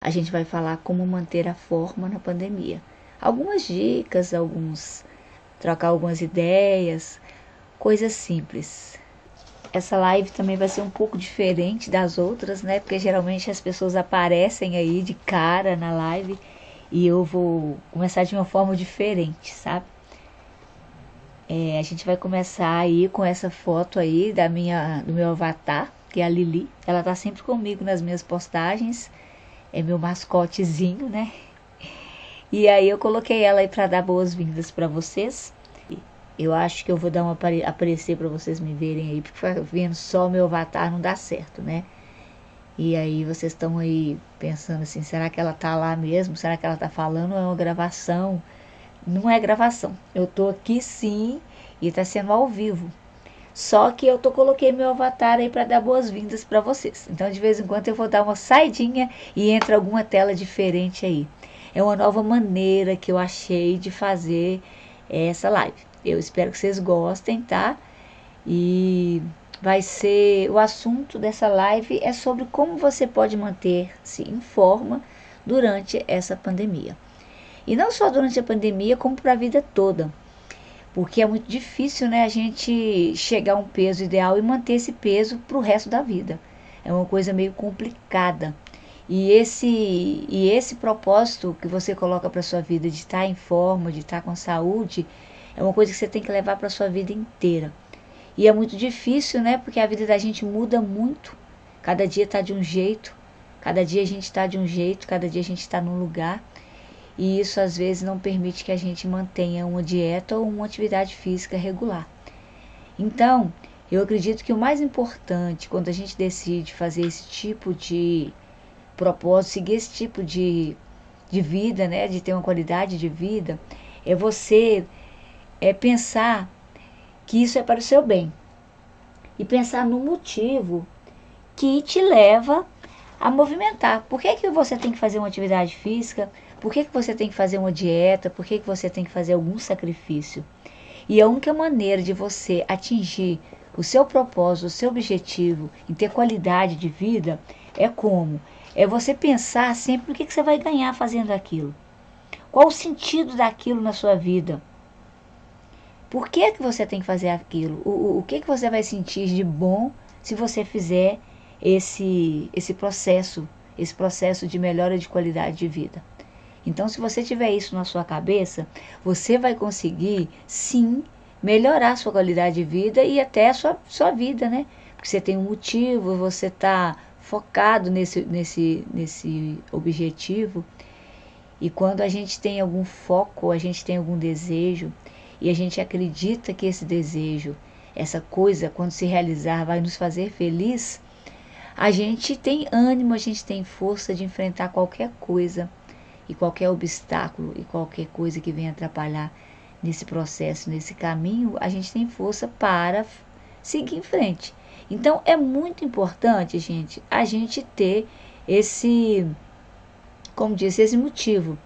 A gente vai falar como manter a forma na pandemia. Algumas dicas, trocar algumas ideias, coisas simples. Essa live também vai ser um pouco diferente das outras, né? Porque geralmente as pessoas aparecem aí de cara na live e eu vou começar de uma forma diferente, sabe? A gente vai começar aí com essa foto aí do meu avatar, que é a Lili. Ela tá sempre comigo nas minhas postagens. É meu mascotezinho, né? E aí eu coloquei ela aí para dar boas-vindas para vocês. Eu acho que eu vou dar uma aparecer para vocês me verem aí, porque vendo só meu avatar não dá certo, né? E aí vocês estão aí pensando assim, será que ela tá lá mesmo? Será que ela tá falando ou é uma gravação? Não é gravação. Eu tô aqui sim e tá sendo ao vivo. Só que coloquei meu avatar aí para dar boas-vindas para vocês. Então, de vez em quando eu vou dar uma saidinha e entra alguma tela diferente aí. É uma nova maneira que eu achei de fazer essa live. Eu espero que vocês gostem, tá? E o assunto dessa live é sobre como você pode manter-se em forma durante essa pandemia. E não só durante a pandemia, como para a vida toda. Porque é muito difícil, né, a gente chegar a um peso ideal e manter esse peso para o resto da vida. É uma coisa meio complicada. E esse propósito que você coloca para sua vida de estar em forma, de estar com saúde, é uma coisa que você tem que levar para sua vida inteira. E é muito difícil, né, porque a vida da gente muda muito. Cada dia está de um jeito, cada dia a gente está de um jeito, cada dia a gente está num lugar. E isso às vezes não permite que a gente mantenha uma dieta ou uma atividade física regular. Então, eu acredito que o mais importante quando a gente decide fazer esse tipo de propósito, seguir esse tipo de vida, né, de ter uma qualidade de vida, é você pensar que isso é para o seu bem. E pensar no motivo que te leva a movimentar. Por que você tem que fazer uma atividade física? Por que você tem que fazer uma dieta? Por que você tem que fazer algum sacrifício? E a única maneira de você atingir o seu propósito, o seu objetivo em ter qualidade de vida é como? É você pensar sempre o que você vai ganhar fazendo aquilo. Qual o sentido daquilo na sua vida? Por que você tem que fazer aquilo? O que você vai sentir de bom se você fizer esse processo de melhora de qualidade de vida? Então, se você tiver isso na sua cabeça, você vai conseguir, sim, melhorar a sua qualidade de vida e até a sua vida, né? Porque você tem um motivo, você está focado nesse objetivo. E quando a gente tem algum foco, a gente tem algum desejo, e a gente acredita que esse desejo, essa coisa, quando se realizar, vai nos fazer feliz, a gente tem ânimo, a gente tem força de enfrentar qualquer coisa e qualquer obstáculo e qualquer coisa que venha atrapalhar nesse processo, nesse caminho, a gente tem força para seguir em frente. Então é muito importante, gente, a gente ter como disse, esse motivo.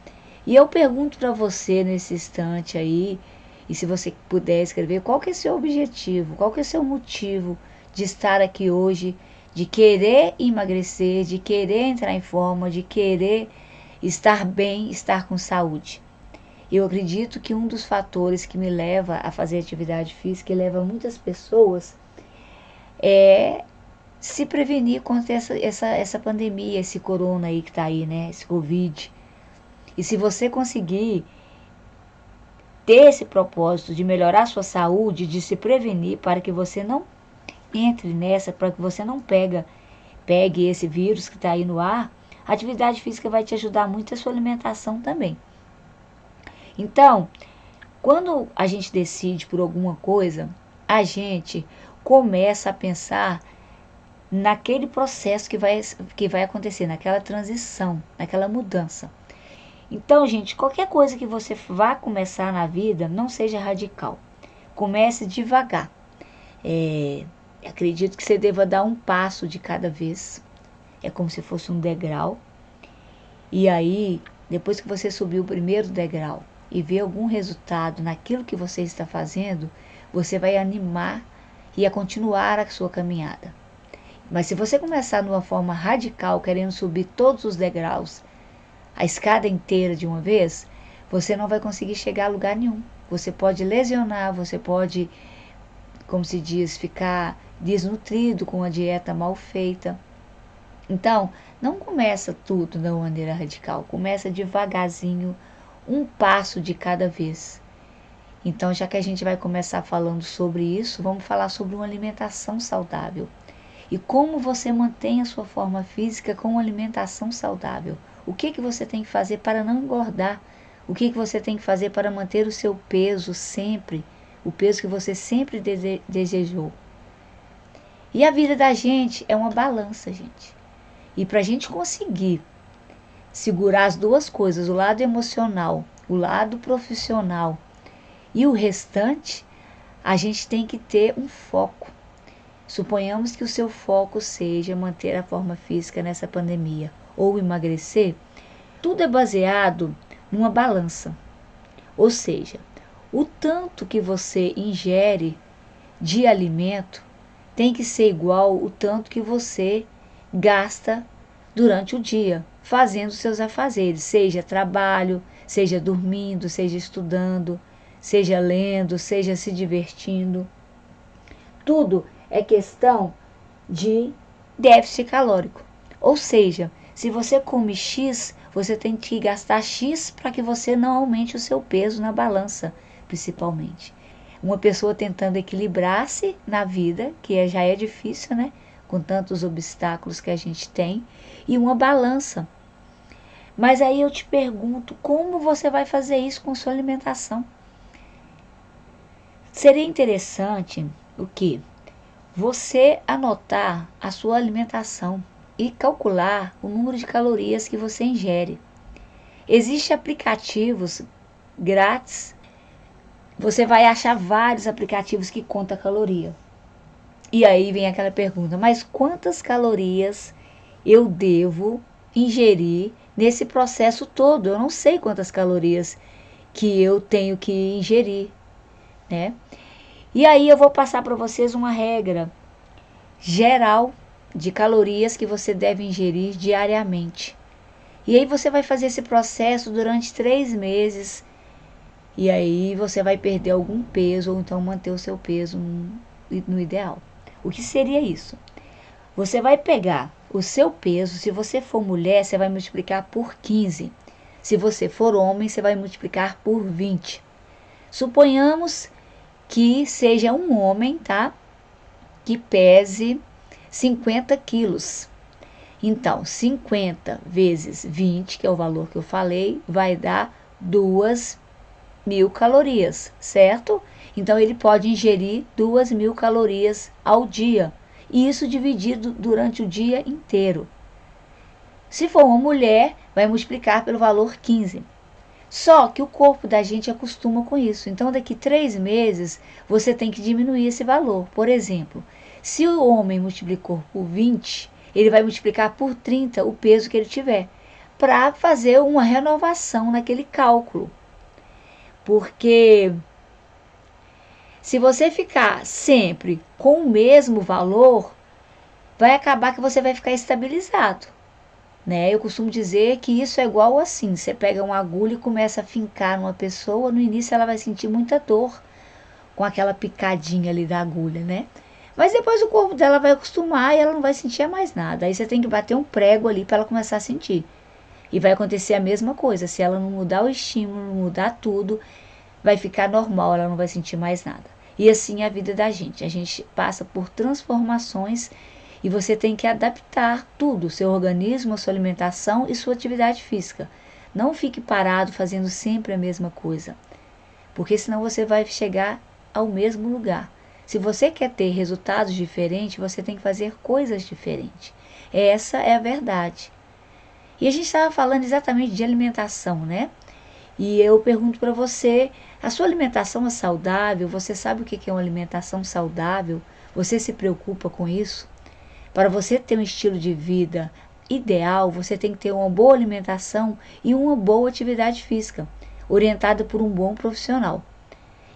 E eu pergunto para você nesse instante aí, e se você puder escrever, qual que é seu objetivo, qual que é seu motivo de estar aqui hoje, de querer emagrecer, de querer entrar em forma, de querer estar bem, estar com saúde. Eu acredito que um dos fatores que me leva a fazer atividade física e leva muitas pessoas é se prevenir contra essa pandemia, esse corona aí que está aí, né? Esse Covid. E se você conseguir ter esse propósito de melhorar a sua saúde, de se prevenir para que você não entre nessa, para que você não pegue esse vírus que está aí no ar, a atividade física vai te ajudar muito a sua alimentação também. Então, quando a gente decide por alguma coisa, a gente começa a pensar naquele processo que vai acontecer, naquela transição, naquela mudança. Então, gente, qualquer coisa que você vá começar na vida, não seja radical. Comece devagar. Acredito que você deva dar um passo de cada vez. É como se fosse um degrau. E aí, depois que você subir o primeiro degrau e ver algum resultado naquilo que você está fazendo, você vai animar e a continuar a sua caminhada. Mas se você começar de uma forma radical, querendo subir todos os degraus, a escada inteira de uma vez, você não vai conseguir chegar a lugar nenhum. Você pode lesionar, você pode, como se diz, ficar desnutrido com uma dieta mal feita. Então, não começa tudo de uma maneira radical, começa devagarzinho, um passo de cada vez. Então, já que a gente vai começar falando sobre isso, vamos falar sobre uma alimentação saudável. E como você mantém a sua forma física com uma alimentação saudável. O que você tem que fazer para não engordar? O que você tem que fazer para manter o seu peso sempre, o peso que você sempre desejou? E a vida da gente é uma balança, gente. E para a gente conseguir segurar as duas coisas, o lado emocional, o lado profissional e o restante, a gente tem que ter um foco. Suponhamos que o seu foco seja manter a forma física nessa pandemia ou emagrecer. Tudo é baseado numa balança. Ou seja, o tanto que você ingere de alimento tem que ser igual o tanto que você gasta durante o dia, fazendo seus afazeres, seja trabalho, seja dormindo, seja estudando, seja lendo, seja se divertindo. Tudo é questão de déficit calórico. Ou seja, se você come X, você tem que gastar X para que você não aumente o seu peso na balança, principalmente. Uma pessoa tentando equilibrar-se na vida, que já é difícil, né? Com tantos obstáculos que a gente tem, e uma balança. Mas aí eu te pergunto, como você vai fazer isso com sua alimentação? Seria interessante o quê? Você anotar a sua alimentação e calcular o número de calorias que você ingere. Existem aplicativos grátis. Você vai achar vários aplicativos que contam caloria. E aí vem aquela pergunta, mas quantas calorias eu devo ingerir nesse processo todo? Eu não sei quantas calorias que eu tenho que ingerir, né? E aí eu vou passar para vocês uma regra geral de calorias que você deve ingerir diariamente. E aí você vai fazer esse processo durante 3 meses. E aí você vai perder algum peso ou então manter o seu peso no ideal. O que seria isso? Você vai pegar o seu peso, se você for mulher, você vai multiplicar por 15. Se você for homem, você vai multiplicar por 20. Suponhamos que seja um homem, tá? Que pese 50 quilos. Então, 50 vezes 20, que é o valor que eu falei, vai dar 2.000 calorias, certo? Então, ele pode ingerir 2.000 calorias ao dia. E isso dividido durante o dia inteiro. Se for uma mulher, vai multiplicar pelo valor 15. Só que o corpo da gente acostuma com isso. Então, daqui 3 meses, você tem que diminuir esse valor. Por exemplo, se o homem multiplicou por 20, ele vai multiplicar por 30 o peso que ele tiver, para fazer uma renovação naquele cálculo. Porque se você ficar sempre com o mesmo valor, vai acabar que você vai ficar estabilizado. Né? Eu costumo dizer que isso é igual assim, você pega uma agulha e começa a fincar numa pessoa, no início ela vai sentir muita dor com aquela picadinha ali da agulha, né? Mas depois o corpo dela vai acostumar e ela não vai sentir mais nada. Aí você tem que bater um prego ali para ela começar a sentir. E vai acontecer a mesma coisa, se ela não mudar o estímulo, não mudar tudo, vai ficar normal, ela não vai sentir mais nada. E assim é a vida da gente, a gente passa por transformações. E você tem que adaptar tudo, seu organismo, a sua alimentação e sua atividade física. Não fique parado fazendo sempre a mesma coisa, porque senão você vai chegar ao mesmo lugar. Se você quer ter resultados diferentes, você tem que fazer coisas diferentes. Essa é a verdade. E a gente estava falando exatamente de alimentação, né? E eu pergunto para você, a sua alimentação é saudável? Você sabe o que é uma alimentação saudável? Você se preocupa com isso? Para você ter um estilo de vida ideal, você tem que ter uma boa alimentação e uma boa atividade física, orientada por um bom profissional.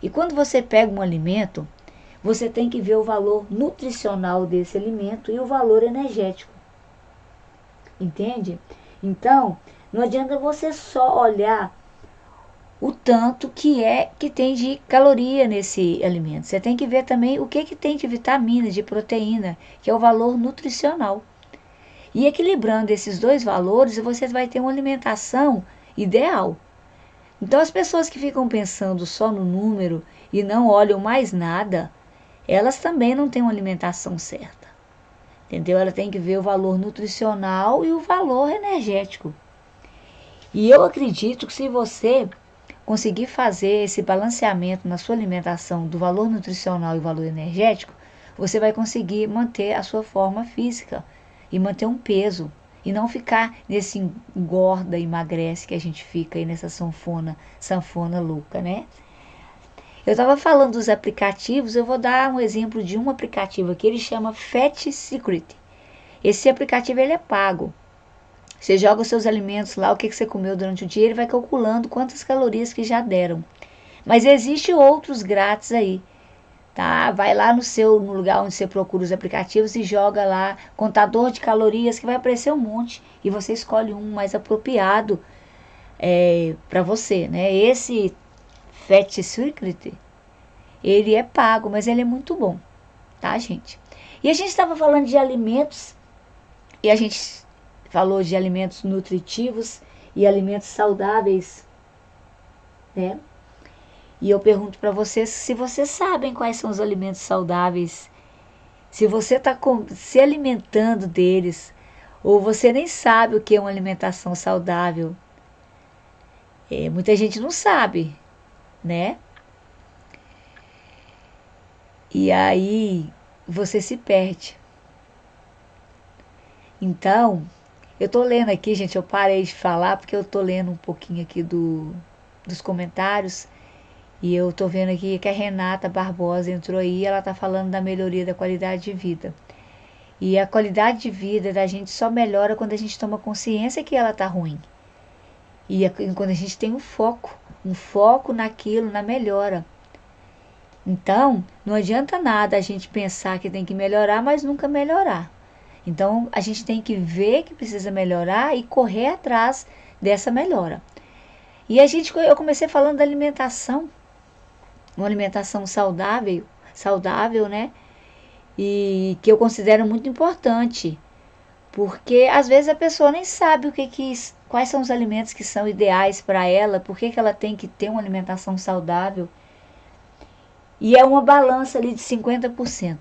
E quando você pega um alimento, você tem que ver o valor nutricional desse alimento e o valor energético. Entende? Então, não adianta você só olhar o tanto que tem de caloria nesse alimento. Você tem que ver também o que tem de vitamina, de proteína, que é o valor nutricional. E equilibrando esses dois valores, você vai ter uma alimentação ideal. Então, as pessoas que ficam pensando só no número e não olham mais nada, elas também não têm uma alimentação certa. Entendeu? Ela tem que ver o valor nutricional e o valor energético. E eu acredito que se você conseguir fazer esse balanceamento na sua alimentação do valor nutricional e valor energético, você vai conseguir manter a sua forma física e manter um peso e não ficar nesse engorda e emagrece que a gente fica aí nessa sanfona louca, né? Eu estava falando dos aplicativos, eu vou dar um exemplo de um aplicativo aqui, ele chama Fat Secret. Esse aplicativo ele é pago. Você joga os seus alimentos lá, o que você comeu durante o dia, ele vai calculando quantas calorias que já deram. Mas existe outros grátis aí, tá? Vai lá no lugar onde você procura os aplicativos e joga lá contador de calorias que vai aparecer um monte e você escolhe um mais apropriado para você, né? Esse Fat Secret, ele é pago, mas ele é muito bom, tá, gente? E a gente estava falando de alimentos e a gente falou de alimentos nutritivos e alimentos saudáveis, né? E eu pergunto para vocês se vocês sabem quais são os alimentos saudáveis, se você está se alimentando deles, ou você nem sabe o que é uma alimentação saudável. Muita gente não sabe, né? E aí você se perde. Então, eu tô lendo aqui, gente, eu parei de falar porque eu tô lendo um pouquinho aqui dos comentários e eu tô vendo aqui que a Renata Barbosa entrou aí, ela tá falando da melhoria da qualidade de vida. E a qualidade de vida da gente só melhora quando a gente toma consciência que ela tá ruim. E quando a gente tem um foco naquilo, na melhora. Então, não adianta nada a gente pensar que tem que melhorar, mas nunca melhorar. Então, a gente tem que ver que precisa melhorar e correr atrás dessa melhora. E eu comecei falando da alimentação, uma alimentação saudável, né? E que eu considero muito importante, porque às vezes a pessoa nem sabe quais são os alimentos que são ideais para ela, por que ela tem que ter uma alimentação saudável. E é uma balança ali de 50%.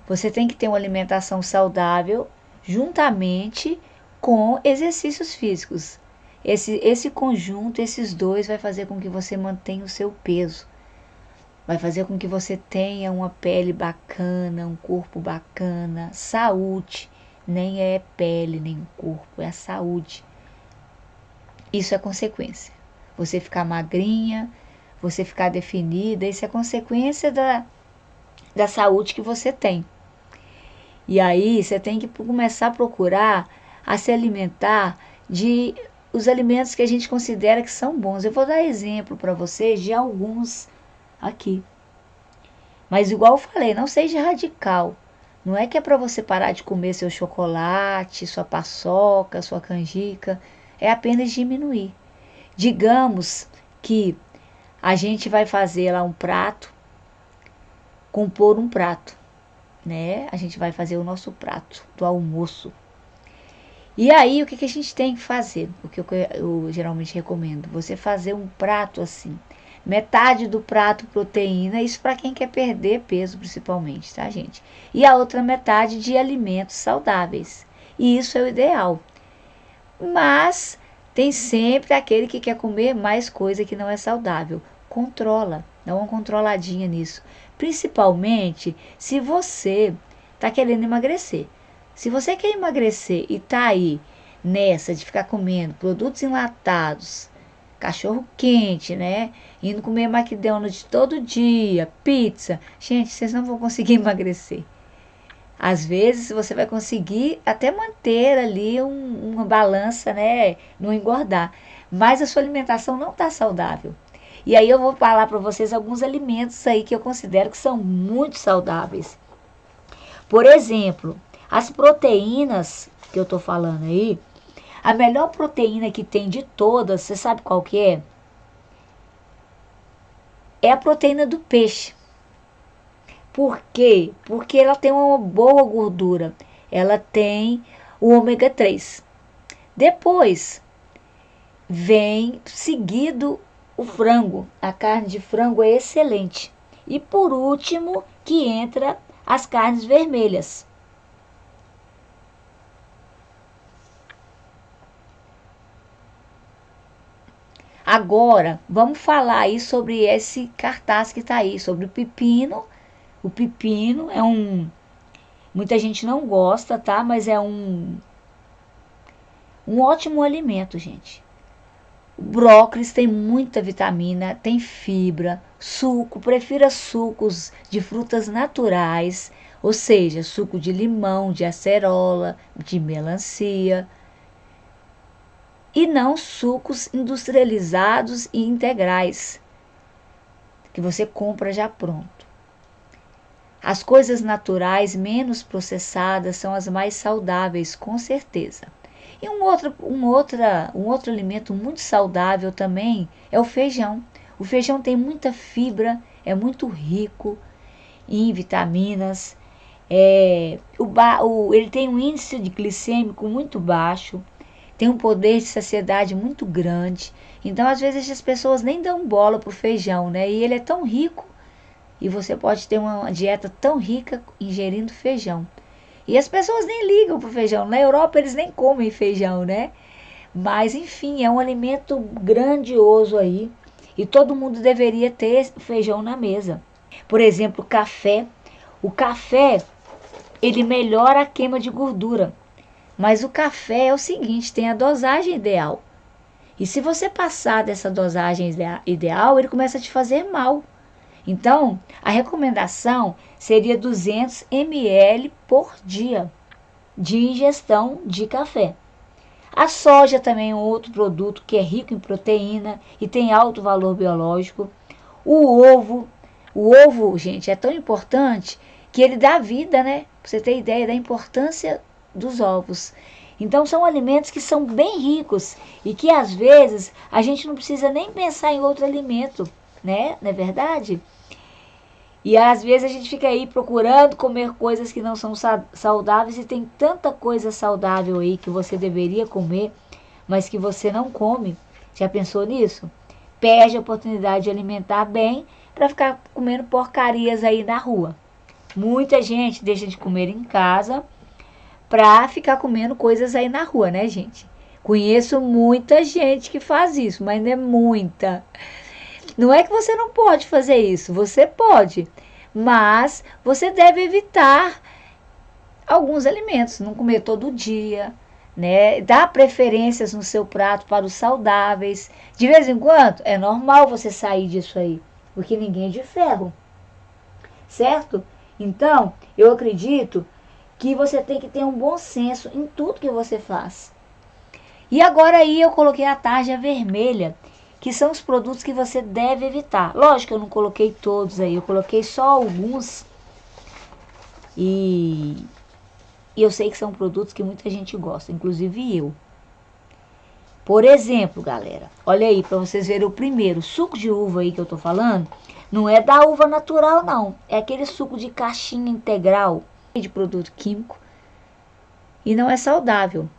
Você tem que ter uma alimentação saudável juntamente com exercícios físicos. Esse conjunto, esses dois, vai fazer com que você mantenha o seu peso. Vai fazer com que você tenha uma pele bacana, um corpo bacana, saúde. Nem é pele, nem o corpo, é a saúde. Isso é consequência. Você ficar magrinha, você ficar definida, isso é consequência da saúde que você tem. E aí você tem que começar a procurar a se alimentar de os alimentos que a gente considera que são bons. Eu vou dar exemplo para vocês de alguns aqui. Mas igual eu falei, não seja radical. Não é que é para você parar de comer seu chocolate, sua paçoca, sua canjica. É apenas diminuir. Digamos que a gente vai fazer lá um prato, compor um prato, né? A gente vai fazer o nosso prato do almoço. E aí, o que a gente tem que fazer? O que eu geralmente recomendo, você fazer um prato assim, metade do prato proteína, isso para quem quer perder peso principalmente, tá, gente? E a outra metade de alimentos saudáveis. E isso é o ideal. Mas tem sempre aquele que quer comer mais coisa que não é saudável. Controla, dá uma controladinha nisso. Principalmente se você está querendo emagrecer. Se você quer emagrecer e está aí nessa de ficar comendo produtos enlatados, cachorro quente, né? Indo comer McDonald's todo dia, pizza. Gente, vocês não vão conseguir emagrecer. Às vezes você vai conseguir até manter ali uma balança, né? Não engordar. Mas a sua alimentação não está saudável. E aí eu vou falar para vocês alguns alimentos aí que eu considero que são muito saudáveis. Por exemplo, as proteínas que eu tô falando aí, a melhor proteína que tem de todas, você sabe qual que é? É a proteína do peixe. Por quê? Porque ela tem uma boa gordura. Ela tem o ômega 3. Depois vem seguido o frango. A carne de frango é excelente. E por último que entra as carnes vermelhas. Agora, vamos falar aí sobre esse cartaz que está aí, sobre o pepino. O pepino é muita gente não gosta, tá? Mas é um ótimo alimento, gente. O brócolis tem muita vitamina, tem fibra, suco, prefira sucos de frutas naturais, ou seja, suco de limão, de acerola, de melancia, e não sucos industrializados e integrais, que você compra já pronto. As coisas naturais, menos processadas, são as mais saudáveis, com certeza. E um outro alimento muito saudável também é o feijão. O feijão tem muita fibra, é muito rico em vitaminas. Ele tem um índice de glicêmico muito baixo, tem um poder de saciedade muito grande. Então, às vezes, as pessoas nem dão bola para o feijão, né? E ele é tão rico, e você pode ter uma dieta tão rica ingerindo feijão. E as pessoas nem ligam pro feijão. Na Europa eles nem comem feijão, né? Mas enfim, é um alimento grandioso aí. E todo mundo deveria ter feijão na mesa. Por exemplo, café. O café, ele melhora a queima de gordura. Mas o café é o seguinte, tem a dosagem ideal. E se você passar dessa dosagem ideal, ele começa a te fazer mal. Então, a recomendação seria 200 ml por dia de ingestão de café. A soja também é um outro produto que é rico em proteína e tem alto valor biológico. O ovo, gente, é tão importante que ele dá vida, né? Pra você ter ideia da importância dos ovos. Então, são alimentos que são bem ricos e que às vezes a gente não precisa nem pensar em outro alimento, né? Não é verdade? E às vezes a gente fica aí procurando comer coisas que não são saudáveis e tem tanta coisa saudável aí que você deveria comer, mas que você não come. Já pensou nisso? Perde a oportunidade de alimentar bem para ficar comendo porcarias aí na rua. Muita gente deixa de comer em casa para ficar comendo coisas aí na rua, né, gente? Conheço muita gente que faz isso, mas não é muita. Não é que você não pode fazer isso, você pode, mas você deve evitar alguns alimentos, não comer todo dia, né? Dar preferências no seu prato para os saudáveis. De vez em quando, é normal você sair disso aí, porque ninguém é de ferro, certo? Então, eu acredito que você tem que ter um bom senso em tudo que você faz. E agora aí eu coloquei a tarja vermelha, que são os produtos que você deve evitar. Lógico que eu não coloquei todos aí, eu coloquei só alguns. E eu sei que são produtos que muita gente gosta, inclusive eu. Por exemplo, galera, olha aí para vocês verem o primeiro, suco de uva aí que eu tô falando, não é da uva natural não, é aquele suco de caixinha integral, de produto químico, e não é saudável.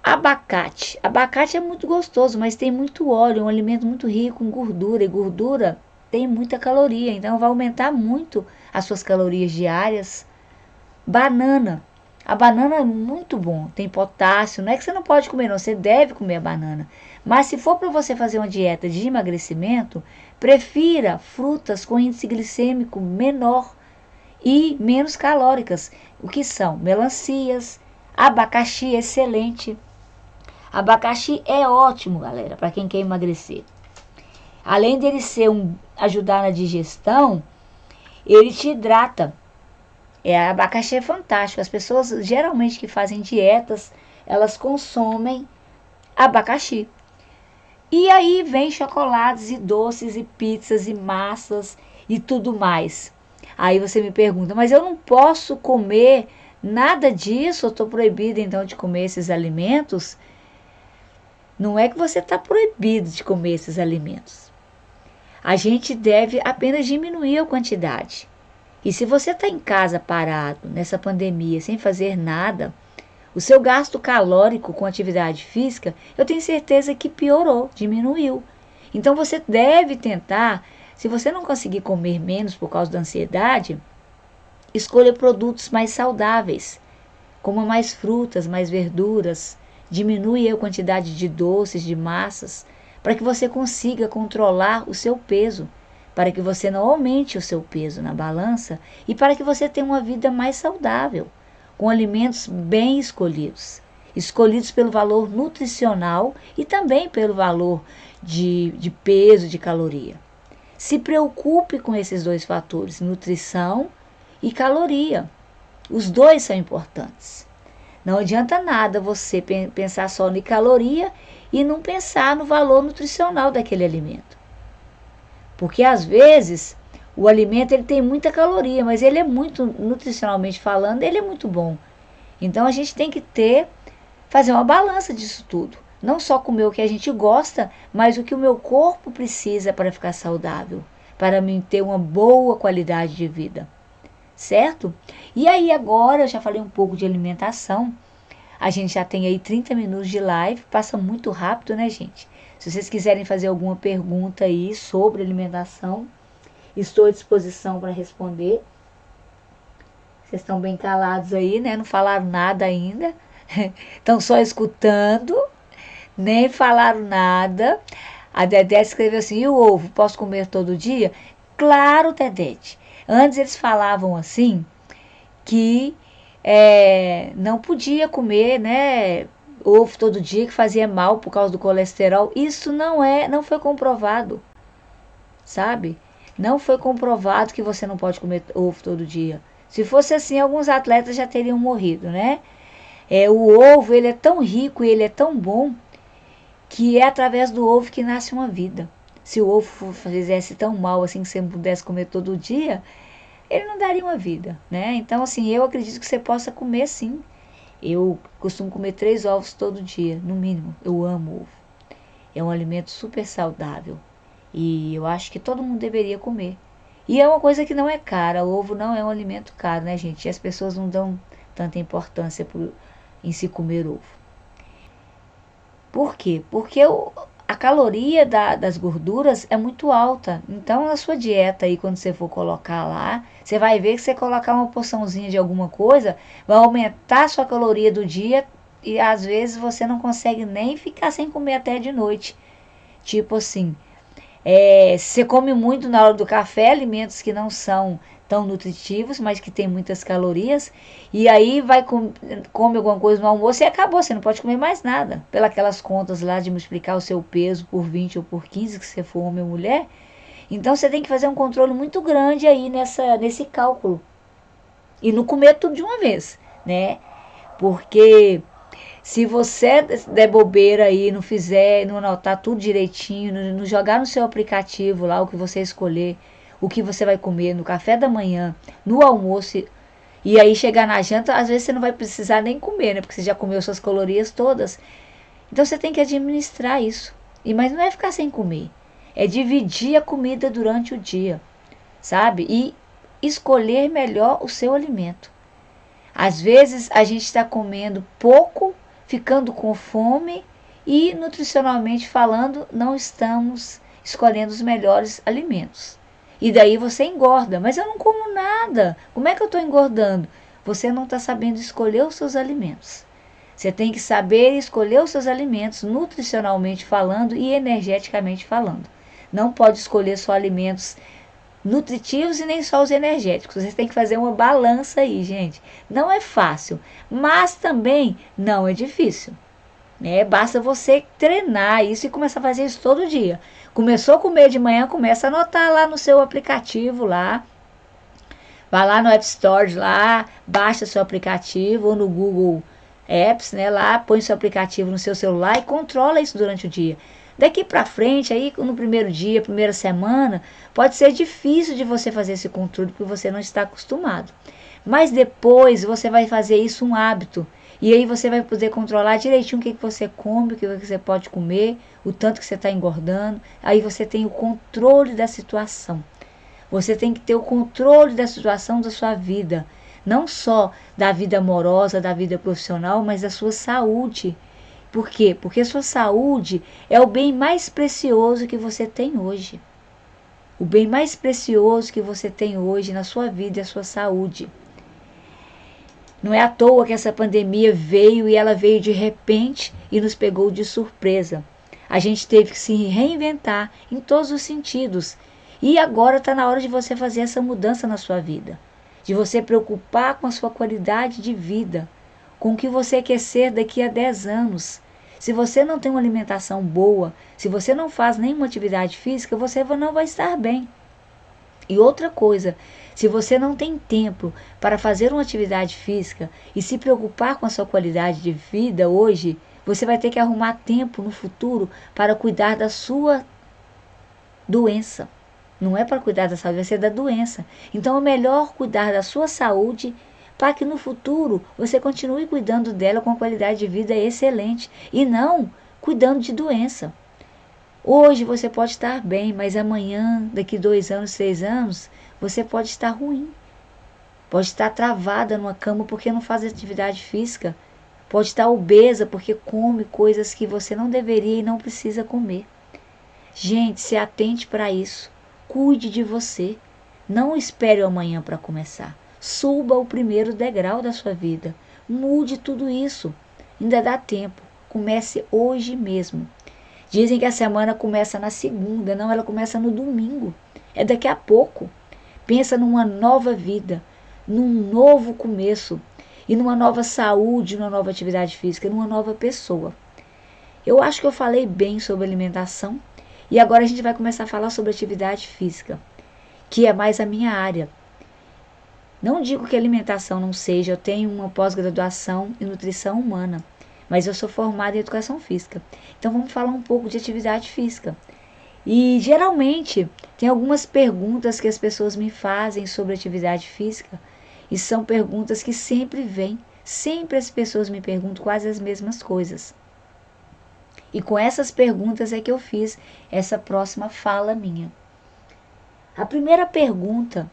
Abacate. Abacate é muito gostoso, mas tem muito óleo, é um alimento muito rico em gordura. E gordura tem muita caloria, então vai aumentar muito as suas calorias diárias. Banana. A banana é muito bom, tem potássio. Não é que você não pode comer, não, você deve comer a banana. Mas se for para você fazer uma dieta de emagrecimento, prefira frutas com índice glicêmico menor e menos calóricas. O que são? Melancias, abacaxi, excelente. Abacaxi é ótimo, galera, para quem quer emagrecer. Além dele ajudar na digestão, ele te hidrata. Abacaxi é fantástico. As pessoas geralmente que fazem dietas, elas consomem abacaxi. E aí vem chocolates e doces e pizzas e massas e tudo mais. Aí você me pergunta, mas eu não posso comer nada disso? Eu estou proibida então de comer esses alimentos? Não é que você está proibido de comer esses alimentos. A gente deve apenas diminuir a quantidade. E se você está em casa parado, nessa pandemia, sem fazer nada, o seu gasto calórico com atividade física, eu tenho certeza que piorou, diminuiu. Então você deve tentar, se você não conseguir comer menos por causa da ansiedade, escolha produtos mais saudáveis. Coma mais frutas, mais verduras, diminui a quantidade de doces, de massas, para que você consiga controlar o seu peso, para que você não aumente o seu peso na balança e para que você tenha uma vida mais saudável, com alimentos bem escolhidos, escolhidos pelo valor nutricional e também pelo valor de peso, de caloria. Se preocupe com esses dois fatores, nutrição e caloria. Os dois são importantes. Não adianta nada você pensar só em caloria e não pensar no valor nutricional daquele alimento. Porque às vezes o alimento ele tem muita caloria, mas ele é muito, nutricionalmente falando, ele é muito bom. Então a gente tem que fazer uma balança disso tudo. Não só comer o que a gente gosta, mas o que o meu corpo precisa para ficar saudável, para mim ter uma boa qualidade de vida. Certo? E aí agora, eu já falei um pouco de alimentação, a gente já tem aí 30 minutos de live, passa muito rápido, né, gente? Se vocês quiserem fazer alguma pergunta aí sobre alimentação, estou à disposição para responder. Vocês estão bem calados aí, né? Não falaram nada ainda, estão só escutando, nem falaram nada. A Dedé escreveu assim, e o ovo, posso comer todo dia? Claro, Dedete. Antes eles falavam assim, que não podia comer, né, ovo todo dia, que fazia mal por causa do colesterol. Isso não foi comprovado, sabe? Não foi comprovado que você não pode comer ovo todo dia. Se fosse assim, alguns atletas já teriam morrido, né? O ovo, ele é tão rico e ele é tão bom, que é através do ovo que nasce uma vida. Se o ovo fizesse tão mal assim que você não pudesse comer todo dia, ele não daria uma vida, né? Então, assim, eu acredito que você possa comer sim. Eu costumo comer 3 ovos todo dia, no mínimo. Eu amo ovo. É um alimento super saudável. E eu acho que todo mundo deveria comer. E é uma coisa que não é cara. O ovo não é um alimento caro, né, gente? E as pessoas não dão tanta importância em se comer ovo. Por quê? Porque a caloria das gorduras é muito alta. Então, na sua dieta aí, quando você for colocar lá, você vai ver que você colocar uma porçãozinha de alguma coisa, vai aumentar a sua caloria do dia e às vezes você não consegue nem ficar sem comer até de noite. Tipo assim, você come muito na hora do café, alimentos que não são tão nutritivos, mas que tem muitas calorias, e aí come alguma coisa no almoço e acabou, você não pode comer mais nada. Pelas contas lá de multiplicar o seu peso por 20 ou por 15, que você for homem ou mulher. Então você tem que fazer um controle muito grande aí nesse cálculo. E não comer tudo de uma vez, né? Porque se você der bobeira aí, não fizer, não anotar tudo direitinho, não jogar no seu aplicativo lá o que você escolher, o que você vai comer no café da manhã, no almoço, e aí chegar na janta, às vezes você não vai precisar nem comer, né? Porque você já comeu suas calorias todas. Então você tem que administrar isso. Mas não é ficar sem comer. É dividir a comida durante o dia, sabe? E escolher melhor o seu alimento. Às vezes a gente está comendo pouco, ficando com fome e, nutricionalmente falando, não estamos escolhendo os melhores alimentos. E daí você engorda. Mas eu não como nada. Como é que eu estou engordando? Você não está sabendo escolher os seus alimentos. Você tem que saber escolher os seus alimentos, nutricionalmente falando e energeticamente falando. Não pode escolher só alimentos nutritivos e nem só os energéticos. Você tem que fazer uma balança aí, gente. Não é fácil, mas também não é difícil. Basta você treinar isso e começar a fazer isso todo dia. Começou a comer de manhã, começa a anotar lá no seu aplicativo lá. Vai lá no App Store lá, baixa seu aplicativo ou no Google Apps, né? Lá põe seu aplicativo no seu celular e controla isso durante o dia. Daqui para frente, aí no primeiro dia, primeira semana, pode ser difícil de você fazer esse controle porque você não está acostumado. Mas depois você vai fazer isso um hábito. E aí você vai poder controlar direitinho o que você come, o que você pode comer, o tanto que você está engordando. Aí você tem o controle da situação. Você tem que ter o controle da situação da sua vida. Não só da vida amorosa, da vida profissional, mas da sua saúde. Por quê? Porque sua saúde é o bem mais precioso que você tem hoje. O bem mais precioso que você tem hoje na sua vida é a sua saúde. Não é à toa que essa pandemia veio e ela veio de repente e nos pegou de surpresa. A gente teve que se reinventar em todos os sentidos. E agora está na hora de você fazer essa mudança na sua vida. De você preocupar com a sua qualidade de vida. Com o que você quer ser daqui a 10 anos. Se você não tem uma alimentação boa, se você não faz nenhuma atividade física, você não vai estar bem. E outra coisa, se você não tem tempo para fazer uma atividade física e se preocupar com a sua qualidade de vida hoje, você vai ter que arrumar tempo no futuro para cuidar da sua doença. Não é para cuidar da saúde, vai ser da doença. Então é melhor cuidar da sua saúde para que no futuro você continue cuidando dela com uma qualidade de vida excelente e não cuidando de doença. Hoje você pode estar bem, mas amanhã, daqui 2 anos, 3 anos, você pode estar ruim. Pode estar travada numa cama porque não faz atividade física. Pode estar obesa porque come coisas que você não deveria e não precisa comer. Gente, se atente para isso. Cuide de você. Não espere o amanhã para começar. Suba o primeiro degrau da sua vida. Mude tudo isso. Ainda dá tempo. Comece hoje mesmo. Dizem que a semana começa na segunda, não, ela começa no domingo. É daqui a pouco. Pensa numa nova vida, num novo começo, e numa nova saúde, numa nova atividade física, numa nova pessoa. Eu acho que eu falei bem sobre alimentação, e agora a gente vai começar a falar sobre atividade física, que é mais a minha área. Não digo que alimentação não seja, eu tenho uma pós-graduação em nutrição humana. Mas eu sou formada em educação física. Então vamos falar um pouco de atividade física. E geralmente tem algumas perguntas que as pessoas me fazem sobre atividade física. E são perguntas que sempre vêm. Sempre as pessoas me perguntam quase as mesmas coisas. E com essas perguntas é que eu fiz essa próxima fala minha. A primeira pergunta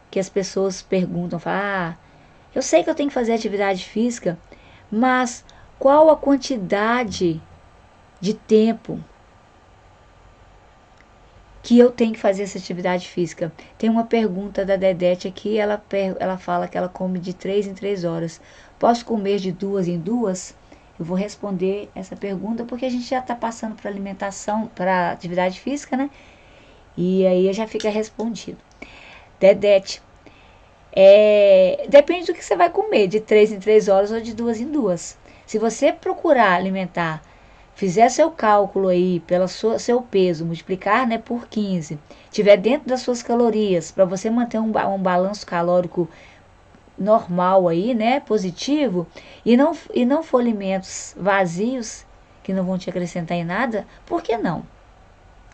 que as pessoas perguntam, falam, eu sei que eu tenho que fazer atividade física, mas qual a quantidade de tempo que eu tenho que fazer essa atividade física? Tem uma pergunta da Dedete aqui, ela fala que ela come de 3 em 3 horas. Posso comer de 2 em 2? Eu vou responder essa pergunta porque a gente já está passando para alimentação, para atividade física, né? E aí já fica respondido. Dedete, depende do que você vai comer, de 3 em 3 horas ou de 2 em 2. Se você procurar alimentar, fizer seu cálculo aí pelo seu peso, multiplicar, né, por 15, tiver dentro das suas calorias, para você manter um balanço calórico normal aí, né, positivo, e não for alimentos vazios, que não vão te acrescentar em nada, por que não?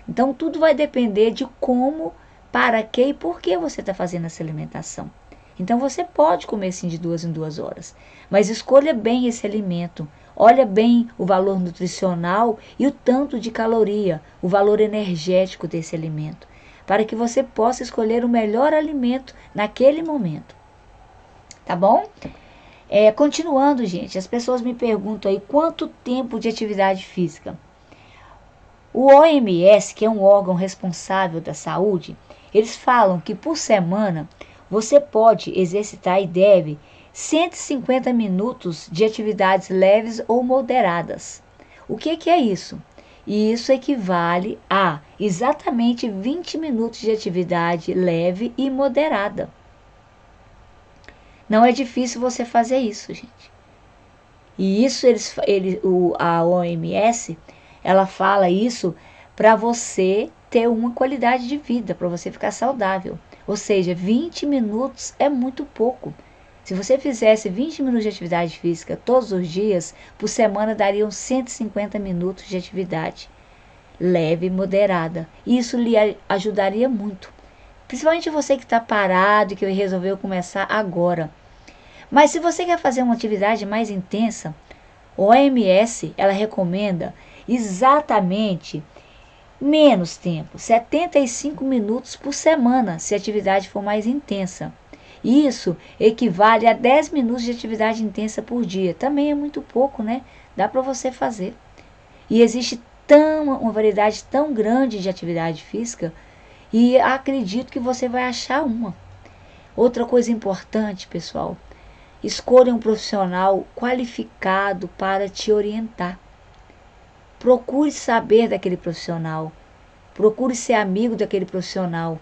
Então tudo vai depender de como, para que e por que você está fazendo essa alimentação. Então você pode comer sim de 2 em 2 horas, mas escolha bem esse alimento. Olha bem o valor nutricional e o tanto de caloria, o valor energético desse alimento, para que você possa escolher o melhor alimento naquele momento. Tá bom? Continuando, gente, as pessoas me perguntam aí quanto tempo de atividade física. O OMS, que é um órgão responsável da saúde, eles falam que por semana você pode exercitar e deve 150 minutos de atividades leves ou moderadas. O que é isso? Isso equivale a exatamente 20 minutos de atividade leve e moderada. Não é difícil você fazer isso, gente. E isso a OMS, ela fala isso para você ter uma qualidade de vida, para você ficar saudável. Ou seja, 20 minutos é muito pouco. Se você fizesse 20 minutos de atividade física todos os dias, por semana dariam 150 minutos de atividade. leve e moderada. Isso lhe ajudaria muito. Principalmente você que está parado e que resolveu começar agora. Mas se você quer fazer uma atividade mais intensa, a OMS, ela recomenda exatamente menos tempo, 75 minutos por semana, se a atividade for mais intensa. Isso equivale a 10 minutos de atividade intensa por dia. Também é muito pouco, né? Dá para você fazer. E existe uma variedade tão grande de atividade física e acredito que você vai achar uma. Outra coisa importante, pessoal, escolha um profissional qualificado para te orientar. Procure saber daquele profissional. Procure ser amigo daquele profissional.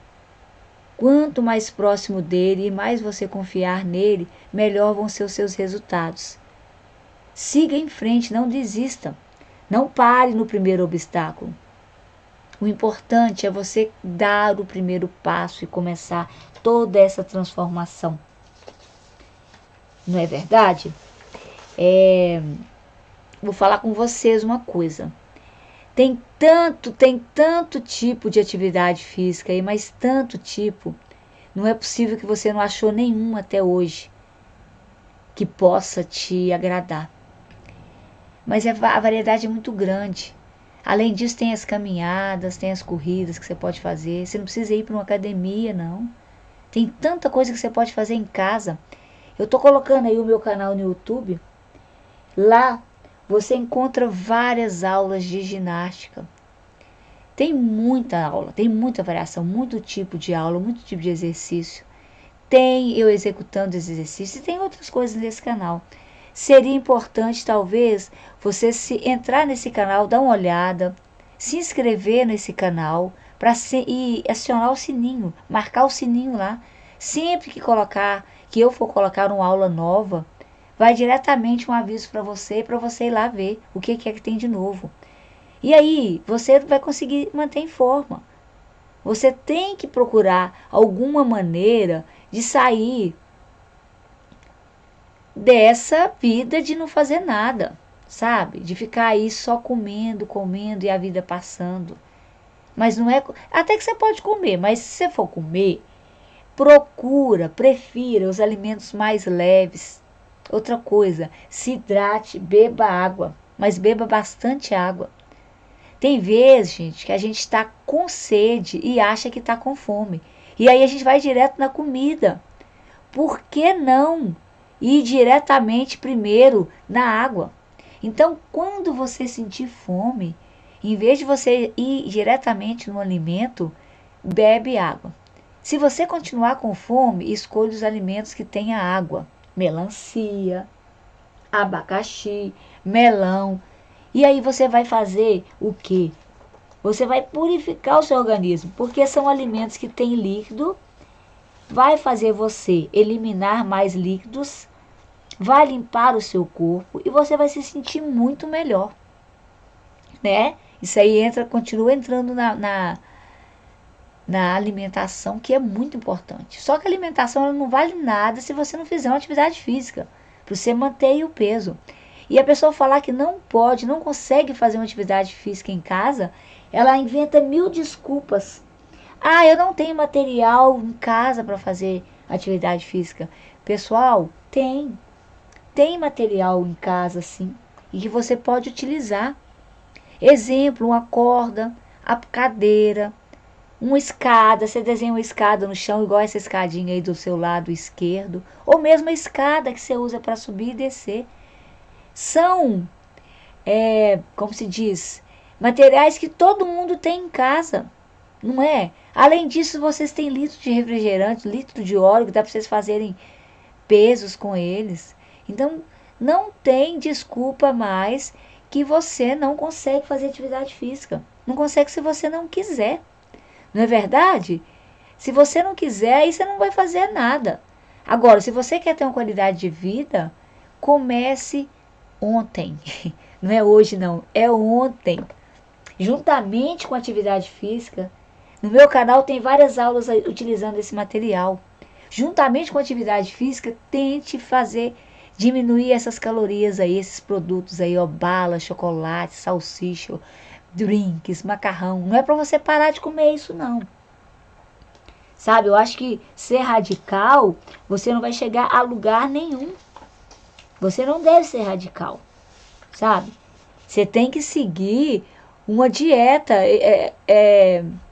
Quanto mais próximo dele e mais você confiar nele, melhor vão ser os seus resultados. Siga em frente, não desista. Não pare no primeiro obstáculo. O importante é você dar o primeiro passo e começar toda essa transformação. Não é verdade? Vou falar com vocês uma coisa. Tem tanto tipo de atividade física aí, mas tanto tipo. Não é possível que você não achou nenhum até hoje que possa te agradar. Mas a variedade é muito grande. Além disso, tem as caminhadas, tem as corridas que você pode fazer. Você não precisa ir para uma academia, não. Tem tanta coisa que você pode fazer em casa. Eu estou colocando aí o meu canal no YouTube. Lá você encontra várias aulas de ginástica. Tem muita aula, tem muita variação, muito tipo de aula, muito tipo de exercício. Tem eu executando esses exercícios e tem outras coisas nesse canal. Seria importante, talvez, você entrar nesse canal, dar uma olhada, se inscrever nesse canal e acionar o sininho, marcar o sininho lá. Sempre que eu for colocar uma aula nova, vai diretamente um aviso para você ir lá ver o que é que tem de novo. E aí, você vai conseguir manter em forma. Você tem que procurar alguma maneira de sair dessa vida de não fazer nada, sabe? De ficar aí só comendo e a vida passando. Mas não é... Até que você pode comer, mas se você for comer, prefira os alimentos mais leves. Outra coisa, se hidrate, beba água, mas beba bastante água. Tem vezes, gente, que a gente está com sede e acha que está com fome. E aí a gente vai direto na comida. Por que não ir diretamente primeiro na água? Então, quando você sentir fome, em vez de você ir diretamente no alimento, bebe água. Se você continuar com fome, escolha os alimentos que tenham água. Melancia, abacaxi, melão. E aí você vai fazer o quê? Você vai purificar o seu organismo, porque são alimentos que têm líquido, vai fazer você eliminar mais líquidos, vai limpar o seu corpo e você vai se sentir muito melhor, né? Isso aí continua entrando na alimentação, que é muito importante. Só que a alimentação ela não vale nada se você não fizer uma atividade física, para você manter o peso. E a pessoa falar que não pode, não consegue fazer uma atividade física em casa, ela inventa 1000 desculpas. Ah, eu não tenho material em casa para fazer atividade física. Pessoal, tem material em casa sim, e que você pode utilizar. Exemplo, uma corda, a cadeira, uma escada, você desenha uma escada no chão, igual essa escadinha aí do seu lado esquerdo, ou mesmo a escada que você usa para subir e descer. São, como se diz, materiais que todo mundo tem em casa, não é? Além disso, vocês têm litro de refrigerante, litro de óleo, que dá para vocês fazerem pesos com eles. Então, não tem desculpa mais que você não consegue fazer atividade física. Não consegue se você não quiser. Não é verdade? Se você não quiser, aí você não vai fazer nada. Agora, se você quer ter uma qualidade de vida, comece ontem. Não é hoje não, é ontem. Juntamente com a atividade física. No meu canal tem várias aulas utilizando esse material. Juntamente com a atividade física, tente diminuir essas calorias aí, esses produtos aí, ó, bala, chocolate, salsicha, drinks, macarrão. Não é para você parar de comer isso, não. Sabe, eu acho que ser radical, você não vai chegar a lugar nenhum. Você não deve ser radical, sabe? Você tem que seguir uma dieta,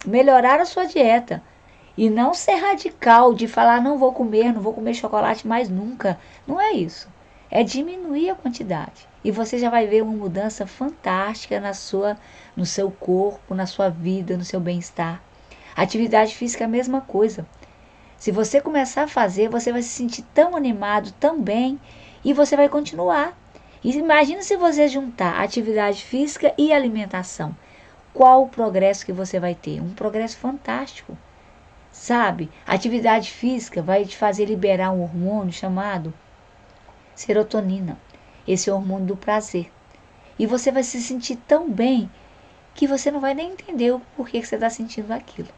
melhorar a sua dieta. E não ser radical de falar, não vou comer chocolate mais nunca. Não é isso. É diminuir a quantidade. E você já vai ver uma mudança fantástica no seu corpo, na sua vida, no seu bem-estar. Atividade física é a mesma coisa. Se você começar a fazer, você vai se sentir tão animado, tão bem, e você vai continuar. E imagina se você juntar atividade física e alimentação. Qual o progresso que você vai ter? Um progresso fantástico. Sabe? Atividade física vai te fazer liberar um hormônio chamado serotonina. Esse é o hormônio do prazer. E você vai se sentir tão bem que você não vai nem entender o porquê que você está sentindo aquilo.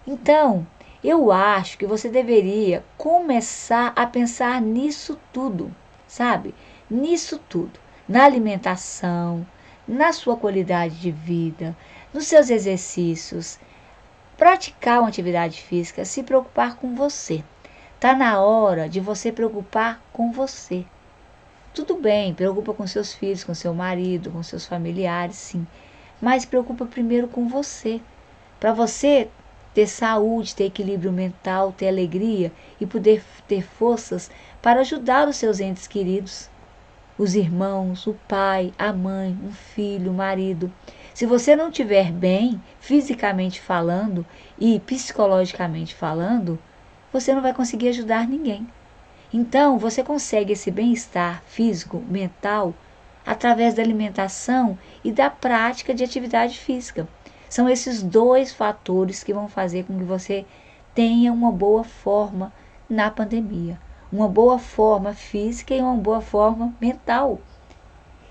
Então, eu acho que você deveria começar a pensar nisso tudo, sabe? Nisso tudo. Na alimentação, na sua qualidade de vida, nos seus exercícios. Praticar uma atividade física, se preocupar com você. Está na hora de você preocupar com você. Tudo bem, preocupa com seus filhos, com seu marido, com seus familiares, sim. Mas preocupa primeiro com você. Para você ter saúde, ter equilíbrio mental, ter alegria e poder ter forças para ajudar os seus entes queridos. Os irmãos, o pai, a mãe, um filho, o marido. Se você não estiver bem, fisicamente falando e psicologicamente falando, você não vai conseguir ajudar ninguém. Então, você consegue esse bem-estar físico, mental, através da alimentação e da prática de atividade física. São esses dois fatores que vão fazer com que você tenha uma boa forma na pandemia. Uma boa forma física e uma boa forma mental.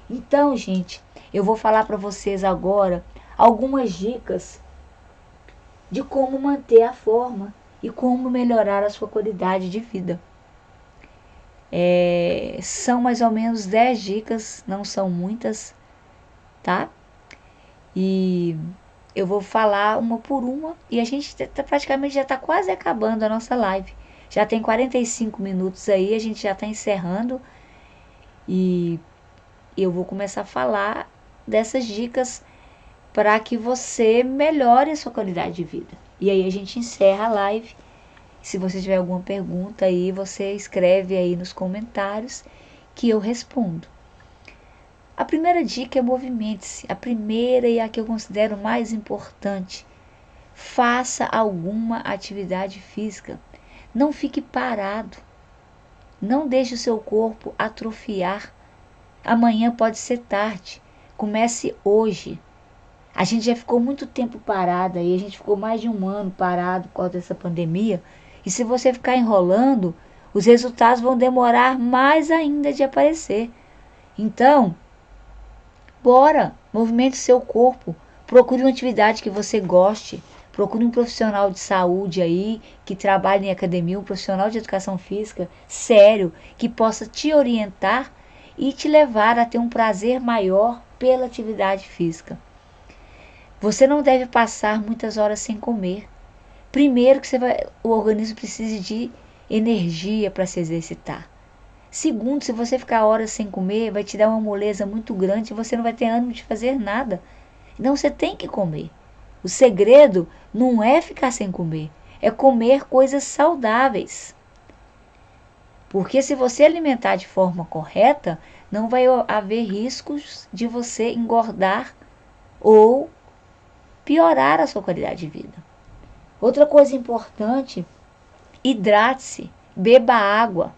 Então, gente, eu vou falar para vocês agora algumas dicas de como manter a forma e como melhorar a sua qualidade de vida. São mais ou menos 10 dicas, não são muitas, tá? E eu vou falar uma por uma e a gente praticamente já está quase acabando a nossa live. Já tem 45 minutos aí, a gente já está encerrando e eu vou começar a falar dessas dicas para que você melhore a sua qualidade de vida. E aí a gente encerra a live. Se você tiver alguma pergunta aí, você escreve aí nos comentários que eu respondo. A primeira dica é movimente-se. A primeira e a que eu considero mais importante. Faça alguma atividade física. Não fique parado. Não deixe o seu corpo atrofiar. Amanhã pode ser tarde. Comece hoje. A gente já ficou muito tempo parado aí. A gente ficou mais de um ano parado por causa dessa pandemia. E se você ficar enrolando, os resultados vão demorar mais ainda de aparecer. Então, bora, movimente seu corpo. Procure uma atividade que você goste. Procure um profissional de saúde aí, que trabalhe em academia, um profissional de educação física sério, que possa te orientar e te levar a ter um prazer maior pela atividade física. Você não deve passar muitas horas sem comer. Primeiro que o organismo precisa de energia para se exercitar. Segundo, se você ficar horas sem comer, vai te dar uma moleza muito grande e você não vai ter ânimo de fazer nada. Então você tem que comer. O segredo não é ficar sem comer, é comer coisas saudáveis. Porque se você alimentar de forma correta, não vai haver riscos de você engordar ou piorar a sua qualidade de vida. Outra coisa importante, hidrate-se, beba água.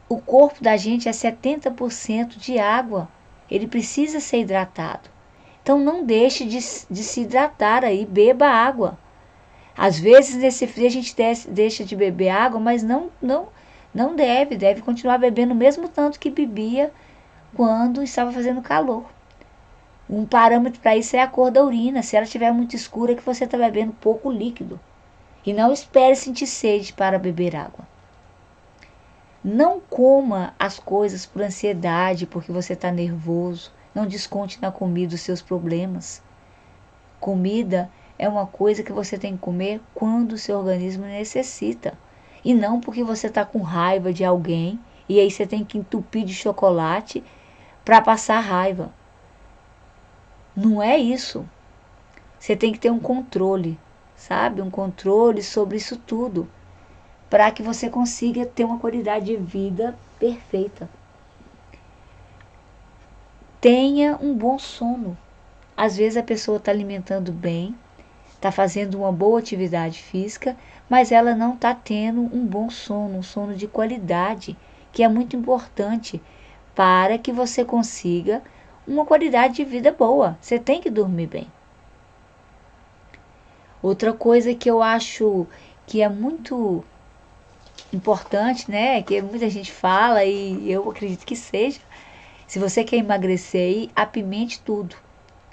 O corpo da gente é 70% de água, ele precisa ser hidratado. Então não deixe de se hidratar aí, beba água. Às vezes nesse frio a gente deixa de beber água, mas não deve continuar bebendo o mesmo tanto que bebia quando estava fazendo calor. Um parâmetro para isso é a cor da urina. Se ela estiver muito escura, é que você está bebendo pouco líquido. E não espere sentir sede para beber água. Não coma as coisas por ansiedade, porque você está nervoso. Não desconte na comida os seus problemas. Comida é uma coisa que você tem que comer quando o seu organismo necessita. E não porque você está com raiva de alguém e aí você tem que entupir de chocolate para passar raiva. Não é isso. Você tem que ter um controle, sabe? Um controle sobre isso tudo, para que você consiga ter uma qualidade de vida perfeita. Tenha um bom sono. Às vezes a pessoa está alimentando bem, está fazendo uma boa atividade física, mas ela não está tendo um bom sono, um sono de qualidade, que é muito importante para que você consiga uma qualidade de vida boa. Você tem que dormir bem. Outra coisa que eu acho que é muito importante, né, que muita gente fala e eu acredito que seja, se você quer emagrecer aí, apimente tudo.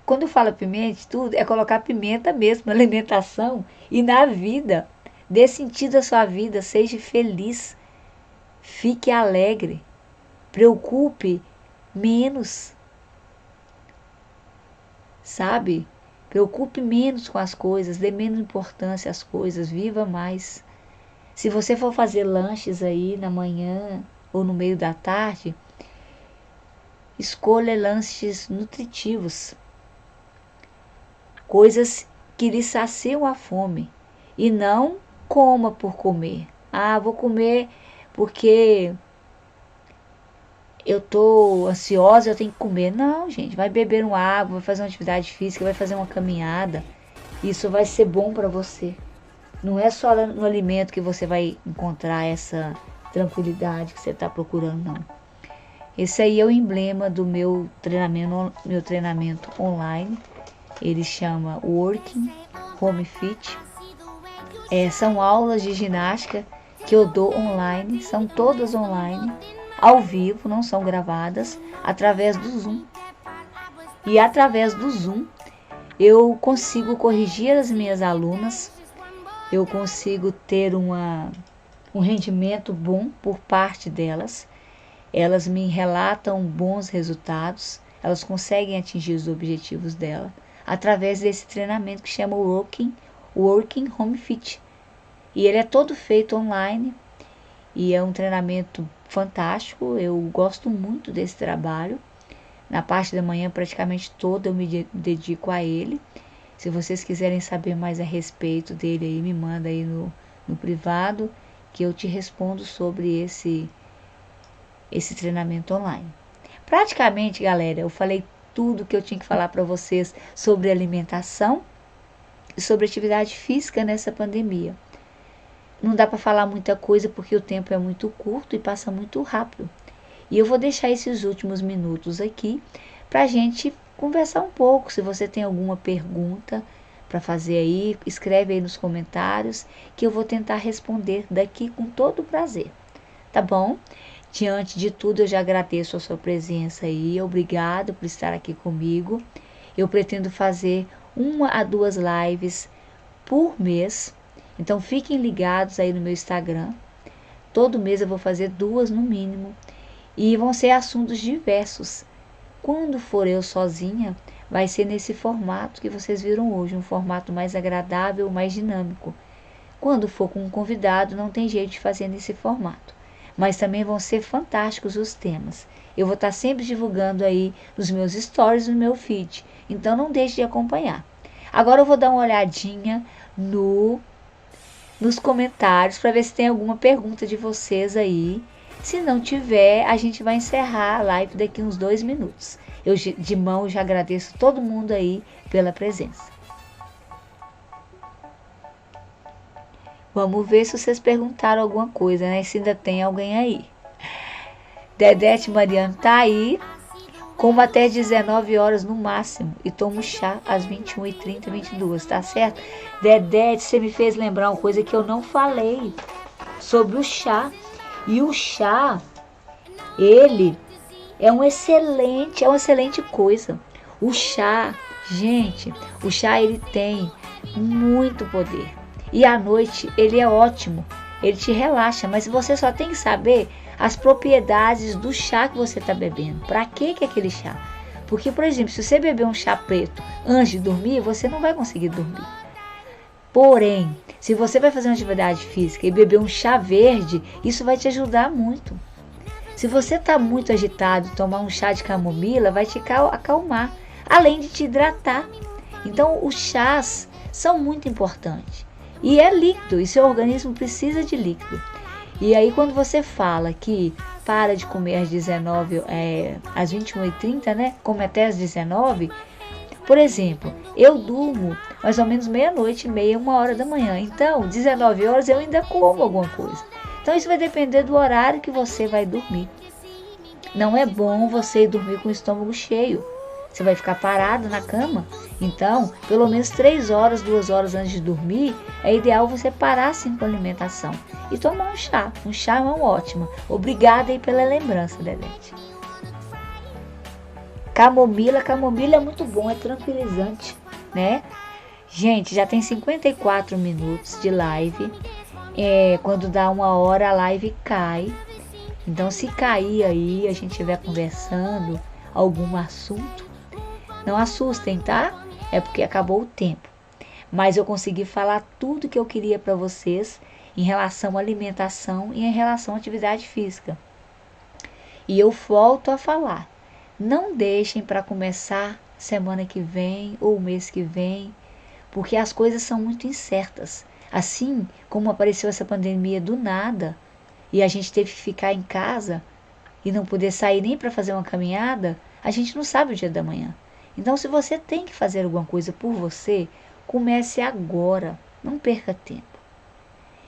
Quando eu falo apimente tudo, é colocar pimenta mesmo na alimentação e na vida. Dê sentido à sua vida, seja feliz, fique alegre, preocupe menos, sabe? Preocupe menos com as coisas, dê menos importância às coisas, viva mais. Se você for fazer lanches aí na manhã ou no meio da tarde, escolha lanches nutritivos, coisas que lhe saciam a fome, e não coma por comer. Ah, vou comer porque eu tô ansiosa, eu tenho que comer. Não, gente, vai beber uma água, vai fazer uma atividade física, vai fazer uma caminhada. Isso vai ser bom para você. Não é só no alimento que você vai encontrar essa tranquilidade que você está procurando, não. Esse aí é o emblema do meu treinamento online. Ele chama Working Home Fit. São aulas de ginástica que eu dou online, são todas online, ao vivo, não são gravadas, através do Zoom. E através do Zoom eu consigo corrigir as minhas alunas, eu consigo ter um rendimento bom por parte delas. Elas me relatam bons resultados, elas conseguem atingir os objetivos dela através desse treinamento que chama Working Home Fit. E ele é todo feito online e é um treinamento fantástico. Eu gosto muito desse trabalho. Na parte da manhã praticamente toda eu me dedico a ele. Se vocês quiserem saber mais a respeito dele aí, me manda aí no privado que eu te respondo sobre esse treinamento online. Praticamente, galera, eu falei tudo que eu tinha que falar para vocês sobre alimentação e sobre atividade física nessa pandemia. Não dá para falar muita coisa porque o tempo é muito curto e passa muito rápido. E eu vou deixar esses últimos minutos aqui para a gente conversar um pouco. Se você tem alguma pergunta para fazer aí, escreve aí nos comentários que eu vou tentar responder daqui com todo prazer. Tá bom? Diante de tudo, eu já agradeço a sua presença aí. Obrigado por estar aqui comigo. Eu pretendo fazer 1 a 2 lives por mês. Então, fiquem ligados aí no meu Instagram. Todo mês eu vou fazer 2 no mínimo. E vão ser assuntos diversos. Quando for eu sozinha, vai ser nesse formato que vocês viram hoje. Um formato mais agradável, mais dinâmico. Quando for com um convidado, não tem jeito de fazer nesse formato. Mas também vão ser fantásticos os temas. Eu vou estar sempre divulgando aí nos meus stories, no meu feed. Então não deixe de acompanhar. Agora eu vou dar uma olhadinha nos comentários para ver se tem alguma pergunta de vocês aí. Se não tiver, a gente vai encerrar a live daqui uns 2 minutos. Eu de mão já agradeço todo mundo aí pela presença. Vamos ver se vocês perguntaram alguma coisa, né? Se ainda tem alguém aí. Dedete Mariano tá aí. Como até 19 horas no máximo. E tomo chá às 21h30, 22, tá certo? Dedete, você me fez lembrar uma coisa que eu não falei sobre o chá. E o chá, ele é uma excelente coisa. O chá, gente, o chá ele tem muito poder. E à noite ele é ótimo, ele te relaxa, mas você só tem que saber as propriedades do chá que você está bebendo. Para que é aquele chá? Porque, por exemplo, se você beber um chá preto antes de dormir, você não vai conseguir dormir. Porém, se você vai fazer uma atividade física e beber um chá verde, isso vai te ajudar muito. Se você está muito agitado, tomar um chá de camomila vai te acalmar, além de te hidratar. Então, os chás são muito importantes. E é líquido, e seu organismo precisa de líquido. E aí, quando você fala que para de comer às 19, às 21h30, né? Come até às 19, por exemplo, eu durmo mais ou menos meia-noite e meia, 1h da manhã. Então, 19 horas eu ainda como alguma coisa. Então, isso vai depender do horário que você vai dormir. Não é bom você ir dormir com o estômago cheio. Você vai ficar parado na cama. Então, pelo menos 3 horas, 2 horas antes de dormir, é ideal você parar assim com a alimentação e tomar um chá. Um chá é uma ótima. Obrigada aí pela lembrança, Dedete. Camomila é muito bom, é tranquilizante, né? Gente, já tem 54 minutos de live. Quando dá 1h, a live cai. Então, se cair aí, a gente estiver conversando algum assunto, não assustem, tá? É porque acabou o tempo. Mas eu consegui falar tudo que eu queria para vocês em relação à alimentação e em relação à atividade física. E eu volto a falar. Não deixem para começar semana que vem ou mês que vem, porque as coisas são muito incertas. Assim como apareceu essa pandemia do nada e a gente teve que ficar em casa e não poder sair nem para fazer uma caminhada, a gente não sabe o dia da manhã. Então, se você tem que fazer alguma coisa por você, comece agora, não perca tempo.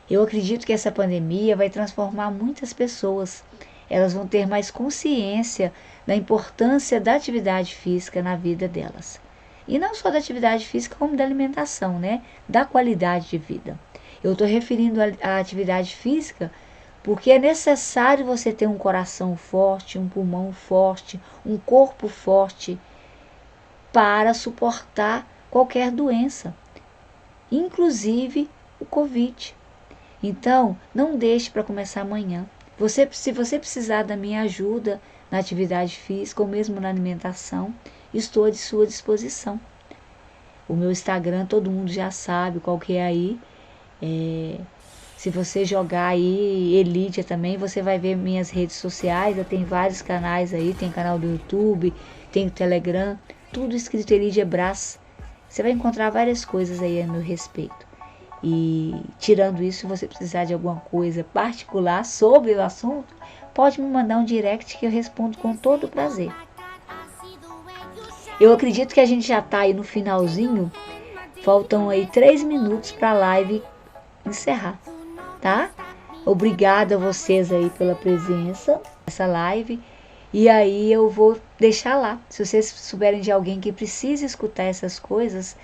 Eu acredito que essa pandemia vai transformar muitas pessoas. Elas vão ter mais consciência da importância da atividade física na vida delas. E não só da atividade física, como da alimentação, né? Da qualidade de vida. Eu estou referindo à atividade física porque é necessário você ter um coração forte, um pulmão forte, um corpo forte para suportar qualquer doença, inclusive o Covid. Então, não deixe para começar amanhã. Se você precisar da minha ajuda na atividade física ou mesmo na alimentação, estou à sua disposição. O meu Instagram todo mundo já sabe qual que é aí. Se você jogar aí Elidia também, você vai ver minhas redes sociais. Eu tenho vários canais aí, tem canal do YouTube, tem o Telegram, tudo escrito Elidia Braz. Você vai encontrar várias coisas aí a meu respeito. E tirando isso, se você precisar de alguma coisa particular sobre o assunto, pode me mandar um direct que eu respondo com todo prazer. Eu acredito que a gente já está aí no finalzinho. Faltam aí 3 minutos para a live encerrar, tá? Obrigada a vocês aí pela presença nessa live. E aí eu vou deixar lá. Se vocês souberem de alguém que precisa escutar essas coisas,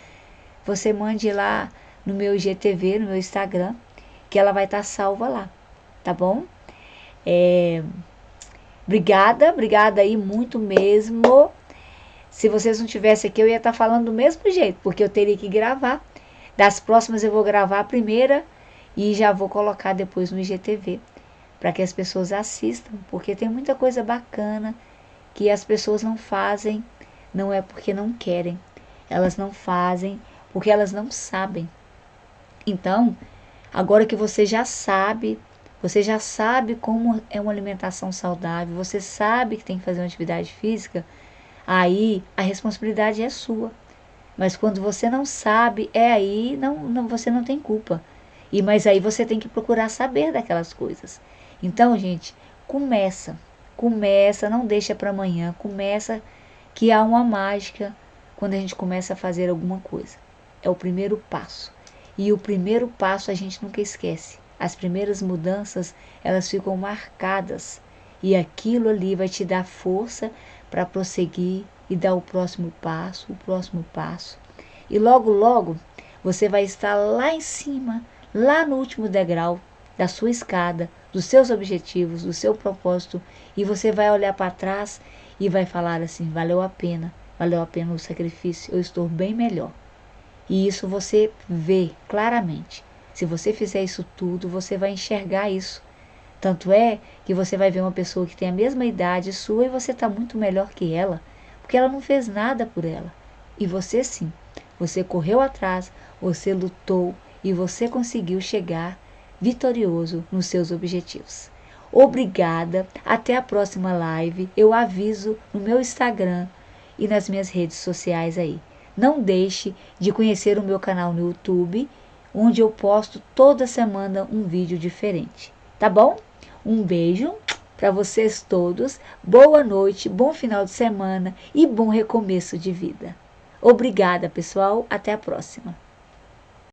você mande lá no meu IGTV, no meu Instagram, que ela vai estar salva lá, tá bom? Obrigada aí muito mesmo. Se vocês não tivessem aqui, eu ia estar falando do mesmo jeito, porque eu teria que gravar. Das próximas eu vou gravar a primeira e já vou colocar depois no IGTV, para que as pessoas assistam, porque tem muita coisa bacana que as pessoas não fazem, não é porque não querem, elas não fazem porque elas não sabem. Então, agora que você já sabe como é uma alimentação saudável, você sabe que tem que fazer uma atividade física, aí a responsabilidade é sua. Mas quando você não sabe, você não tem culpa. Mas aí você tem que procurar saber daquelas coisas. Então, gente, começa, não deixa para amanhã, começa, que há uma mágica quando a gente começa a fazer alguma coisa. É o primeiro passo. E o primeiro passo a gente nunca esquece. As primeiras mudanças, elas ficam marcadas. E aquilo ali vai te dar força para prosseguir e dar o próximo passo. E logo, logo, você vai estar lá em cima, lá no último degrau da sua escada, dos seus objetivos, do seu propósito. E você vai olhar para trás e vai falar assim, valeu a pena o sacrifício, eu estou bem melhor. E isso você vê claramente. Se você fizer isso tudo, você vai enxergar isso. Tanto é que você vai ver uma pessoa que tem a mesma idade sua e você está muito melhor que ela. porque ela não fez nada por ela. E você sim, você correu atrás, você lutou e você conseguiu chegar vitorioso nos seus objetivos. Obrigada, até a próxima live. Eu aviso no meu Instagram e nas minhas redes sociais aí. Não deixe de conhecer o meu canal no YouTube, onde eu posto toda semana um vídeo diferente. Tá bom? Um beijo para vocês todos. Boa noite, bom final de semana e bom recomeço de vida. Obrigada, pessoal. Até a próxima.